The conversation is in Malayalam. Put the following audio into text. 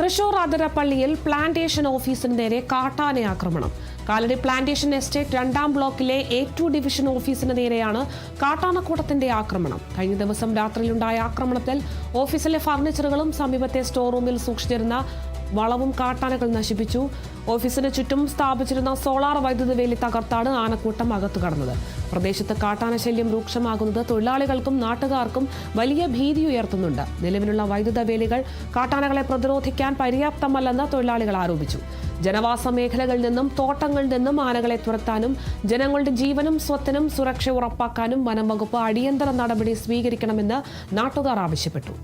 തൃശൂർ അതിരപ്പള്ളിയിൽ പ്ലാന്റേഷൻ ഓഫീസിന് നേരെ കാട്ടാന ആക്രമണം. കാലടി പ്ലാന്റേഷൻ എസ്റ്റേറ്റ് 2-ാം ബ്ലോക്കിലെ A2 ഡിവിഷൻ ഓഫീസിന് നേരെയാണ് കാട്ടാനക്കൂട്ടത്തിന്റെ ആക്രമണം. കഴിഞ്ഞ ദിവസം രാത്രിയിലുണ്ടായ ആക്രമണത്തിൽ ഓഫീസിലെ ഫർണിച്ചറുകളും സമീപത്തെ സ്റ്റോർ റൂമിൽ സൂക്ഷിച്ചിരുന്ന വളവും കാട്ടാനകൾ നശിപ്പിച്ചു. ഓഫീസിന് ചുറ്റും സ്ഥാപിച്ചിരുന്ന സോളാർ വൈദ്യുത വേലി തകർത്താണ് ആനക്കൂട്ടം അകത്തു കടന്നത്. പ്രദേശത്ത് കാട്ടാന ശല്യം രൂക്ഷമാകുന്നത് തൊഴിലാളികൾക്കും നാട്ടുകാർക്കും വലിയ ഭീതി ഉയർത്തുന്നുണ്ട്. നിലവിലുള്ള വൈദ്യുത വേലികൾ കാട്ടാനകളെ പ്രതിരോധിക്കാൻ പര്യാപ്തമല്ലെന്ന് തൊഴിലാളികൾ ആരോപിച്ചു. ജനവാസ മേഖലകളിൽ നിന്നും തോട്ടങ്ങളിൽ നിന്നും ആനകളെ തുരത്താനും ജനങ്ങളുടെ ജീവനും സ്വത്തിനും സുരക്ഷ ഉറപ്പാക്കാനും വനം വകുപ്പ് അടിയന്തര നടപടി സ്വീകരിക്കണമെന്ന് നാട്ടുകാർ ആവശ്യപ്പെട്ടു.